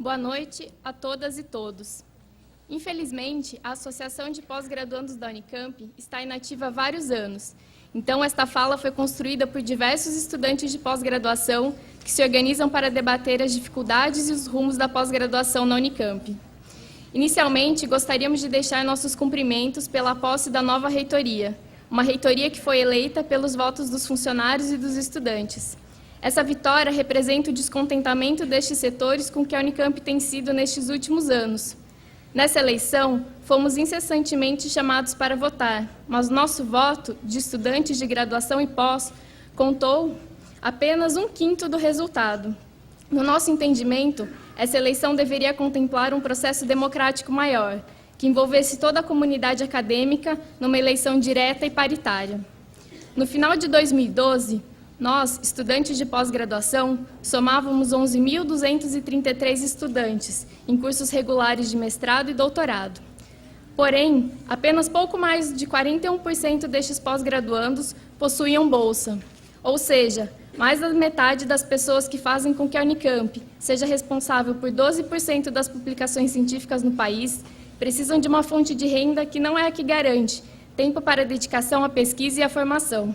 Boa noite a todas e todos. Infelizmente, a Associação de Pós-Graduandos da Unicamp está inativa há vários anos. Então, esta fala foi construída por diversos estudantes de pós-graduação que se organizam para debater as dificuldades e os rumos da pós-graduação na Unicamp. Inicialmente, gostaríamos de deixar nossos cumprimentos pela posse da nova reitoria, uma reitoria que foi eleita pelos votos dos funcionários e dos estudantes. Essa vitória representa o descontentamento destes setores com que a Unicamp tem sido nestes últimos anos. Nessa eleição, fomos incessantemente chamados para votar, mas nosso voto, de estudantes de graduação e pós, contou apenas 1/5 do resultado. No nosso entendimento, essa eleição deveria contemplar um processo democrático maior, que envolvesse toda a comunidade acadêmica numa eleição direta e paritária. No final de 2012, nós, estudantes de pós-graduação, somávamos 11.233 estudantes em cursos regulares de mestrado e doutorado. Porém, apenas pouco mais de 41% destes pós-graduandos possuíam bolsa, ou seja, mais da metade das pessoas que fazem com que a Unicamp seja responsável por 12% das publicações científicas no país precisam de uma fonte de renda que não é a que garante tempo para dedicação à pesquisa e à formação.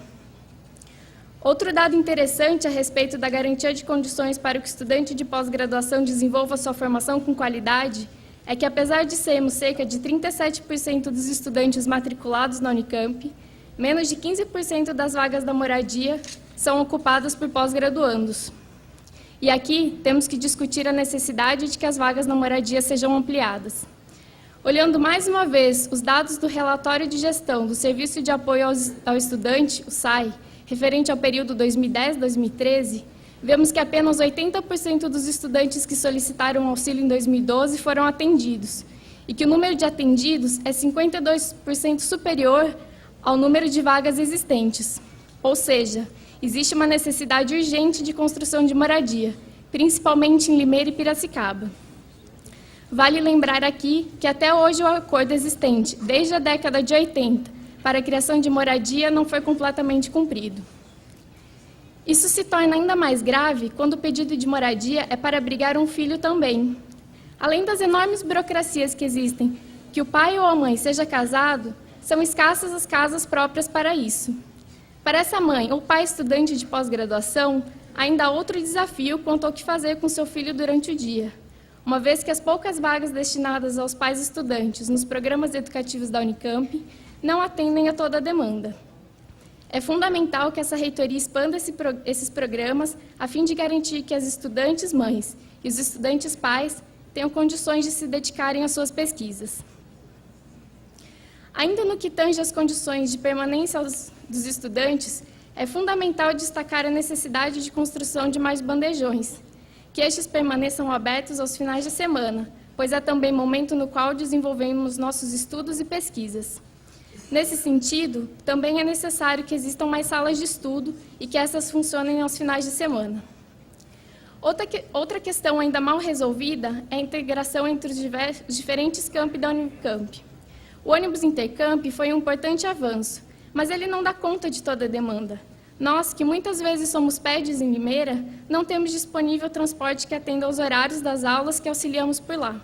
Outro dado interessante a respeito da garantia de condições para que o estudante de pós-graduação desenvolva sua formação com qualidade é que, apesar de sermos cerca de 37% dos estudantes matriculados na Unicamp, menos de 15% das vagas da moradia são ocupadas por pós-graduandos. E aqui temos que discutir a necessidade de que as vagas na moradia sejam ampliadas. Olhando mais uma vez os dados do Relatório de Gestão do Serviço de Apoio ao Estudante, o SAI, referente ao período 2010-2013, vemos que apenas 80% dos estudantes que solicitaram auxílio em 2012 foram atendidos, e que o número de atendidos é 52% superior ao número de vagas existentes. Ou seja, existe uma necessidade urgente de construção de moradia, principalmente em Limeira e Piracicaba. Vale lembrar aqui que até hoje o acordo existente, desde a década de 80, para a criação de moradia não foi completamente cumprido. Isso se torna ainda mais grave quando o pedido de moradia é para abrigar um filho também. Além das enormes burocracias que existem, que o pai ou a mãe seja casado, são escassas as casas próprias para isso. Para essa mãe ou pai estudante de pós-graduação, ainda há outro desafio quanto ao que fazer com seu filho durante o dia, uma vez que as poucas vagas destinadas aos pais estudantes nos programas educativos da Unicamp não atendem a toda a demanda. É fundamental que essa reitoria expanda esses programas a fim de garantir que as estudantes mães e os estudantes pais tenham condições de se dedicarem às suas pesquisas. Ainda no que tange às condições de permanência dos estudantes, é fundamental destacar a necessidade de construção de mais bandejões, que estes permaneçam abertos aos finais de semana, pois é também momento no qual desenvolvemos nossos estudos e pesquisas. Nesse sentido, também é necessário que existam mais salas de estudo e que essas funcionem aos finais de semana. Outra questão ainda mal resolvida é a integração entre os diferentes campi da Unicamp. O ônibus Intercamp foi um importante avanço, mas ele não dá conta de toda a demanda. Nós, que muitas vezes somos PEDs em Limeira, não temos disponível transporte que atenda aos horários das aulas que auxiliamos por lá.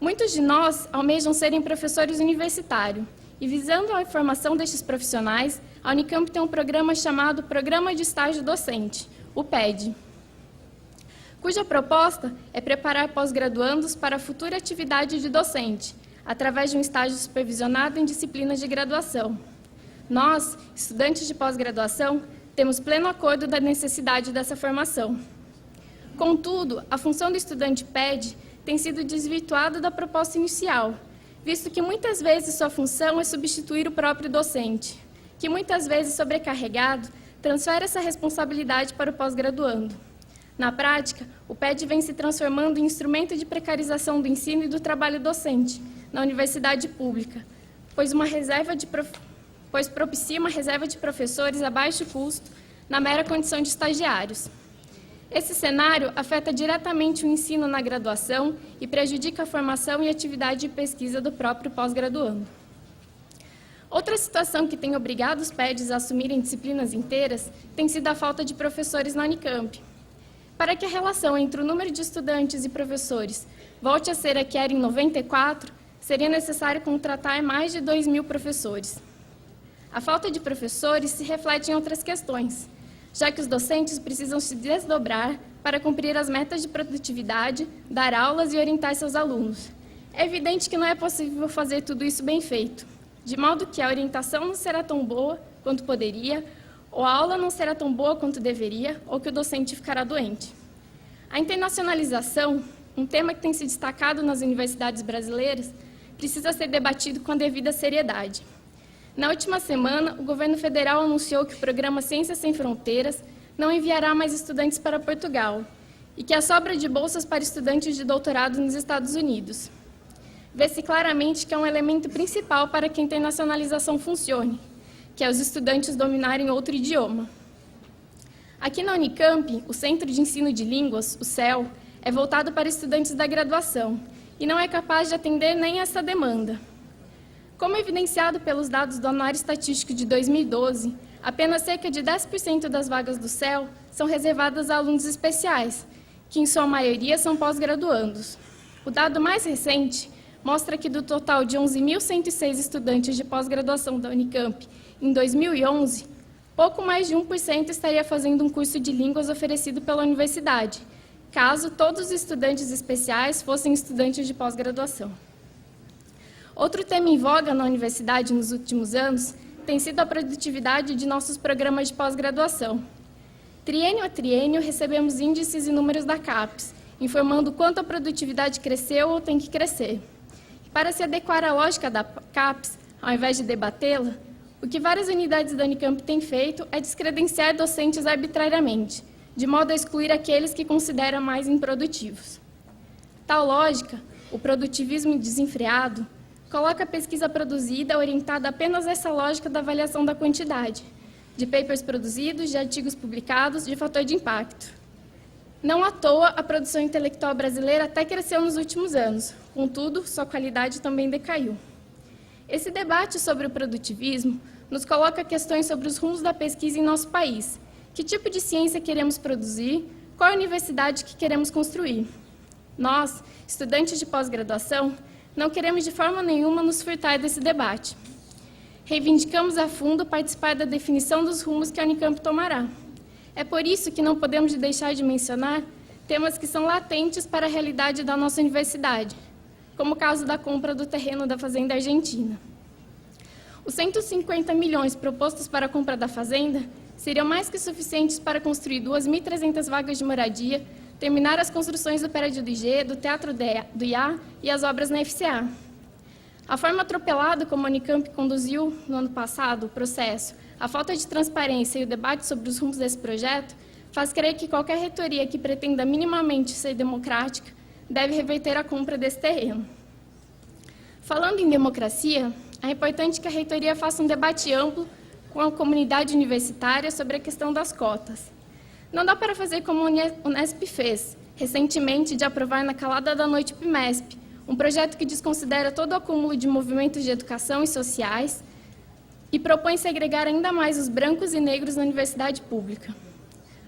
Muitos de nós almejam serem professores universitários, e visando a formação destes profissionais, a Unicamp tem um programa chamado Programa de Estágio Docente, o PED, cuja proposta é preparar pós-graduandos para a futura atividade de docente, através de um estágio supervisionado em disciplinas de graduação. Nós, estudantes de pós-graduação, temos pleno acordo da necessidade dessa formação. Contudo, a função do estudante PED tem sido desvirtuada da proposta inicial, visto que muitas vezes sua função é substituir o próprio docente, que muitas vezes sobrecarregado, transfere essa responsabilidade para o pós-graduando. Na prática, o PED vem se transformando em instrumento de precarização do ensino e do trabalho docente na universidade pública, pois propicia uma reserva de professores a baixo custo na mera condição de estagiários. Esse cenário afeta diretamente o ensino na graduação e prejudica a formação e atividade de pesquisa do próprio pós-graduando. Outra situação que tem obrigado os PEDs a assumirem disciplinas inteiras tem sido a falta de professores na Unicamp. Para que a relação entre o número de estudantes e professores volte a ser a que era em 94, seria necessário contratar mais de 2.000 professores. A falta de professores se reflete em outras questões, já que os docentes precisam se desdobrar para cumprir as metas de produtividade, dar aulas e orientar seus alunos. É evidente que não é possível fazer tudo isso bem feito, de modo que a orientação não será tão boa quanto poderia, ou a aula não será tão boa quanto deveria, ou que o docente ficará doente. A internacionalização, um tema que tem se destacado nas universidades brasileiras, precisa ser debatido com a devida seriedade. Na última semana, o governo federal anunciou que o programa Ciências Sem Fronteiras não enviará mais estudantes para Portugal e que a sobra de bolsas para estudantes de doutorado nos Estados Unidos. Vê-se claramente que é um elemento principal para que a internacionalização funcione, que é os estudantes dominarem outro idioma. Aqui na Unicamp, o Centro de Ensino de Línguas, o CEL, é voltado para estudantes da graduação e não é capaz de atender nem essa demanda. Como evidenciado pelos dados do Anuário Estatístico de 2012, apenas cerca de 10% das vagas do CEL são reservadas a alunos especiais, que em sua maioria são pós-graduandos. O dado mais recente mostra que do total de 11.106 estudantes de pós-graduação da Unicamp em 2011, pouco mais de 1% estaria fazendo um curso de línguas oferecido pela universidade, caso todos os estudantes especiais fossem estudantes de pós-graduação. Outro tema em voga na universidade nos últimos anos tem sido a produtividade de nossos programas de pós-graduação. Triênio a triênio, recebemos índices e números da CAPES, informando quanto a produtividade cresceu ou tem que crescer. Para se adequar à lógica da CAPES, ao invés de debatê-la, o que várias unidades da Unicamp têm feito é descredenciar docentes arbitrariamente, de modo a excluir aqueles que consideram mais improdutivos. Tal lógica, o produtivismo desenfreado, coloca a pesquisa produzida orientada apenas a essa lógica da avaliação da quantidade, de papers produzidos, de artigos publicados, de fator de impacto. Não à toa, a produção intelectual brasileira até cresceu nos últimos anos, contudo, sua qualidade também decaiu. Esse debate sobre o produtivismo nos coloca questões sobre os rumos da pesquisa em nosso país. Que tipo de ciência queremos produzir? Qual a universidade que queremos construir? Nós, estudantes de pós-graduação, não queremos de forma nenhuma nos furtar desse debate. Reivindicamos a fundo participar da definição dos rumos que a Unicamp tomará. É por isso que não podemos deixar de mencionar temas que são latentes para a realidade da nossa universidade, como o caso da compra do terreno da Fazenda Argentina. Os 150 milhões propostos para a compra da fazenda seriam mais que suficientes para construir 2.300 vagas de moradia, terminar as construções do prédio do IG, do Teatro do IA e as obras na FCA. A forma atropelada como a Unicamp conduziu no ano passado o processo, a falta de transparência e o debate sobre os rumos desse projeto faz crer que qualquer reitoria que pretenda minimamente ser democrática deve reverter a compra desse terreno. Falando em democracia, é importante que a reitoria faça um debate amplo com a comunidade universitária sobre a questão das cotas. Não dá para fazer como o Unesp fez, recentemente, de aprovar na calada da noite o PIMESP, um projeto que desconsidera todo o acúmulo de movimentos de educação e sociais e propõe segregar ainda mais os brancos e negros na universidade pública.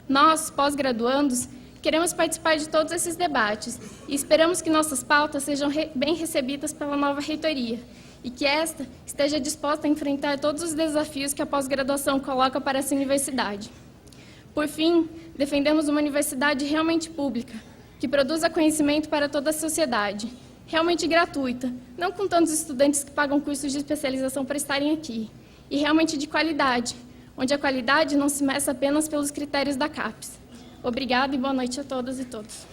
Nós, pós-graduandos, queremos participar de todos esses debates e esperamos que nossas pautas sejam bem recebidas pela nova reitoria e que esta esteja disposta a enfrentar todos os desafios que a pós-graduação coloca para essa universidade. Por fim, defendemos uma universidade realmente pública, que produza conhecimento para toda a sociedade, realmente gratuita, não com tantos estudantes que pagam cursos de especialização para estarem aqui, e realmente de qualidade, onde a qualidade não se meça apenas pelos critérios da CAPES. Obrigada e boa noite a todas e todos.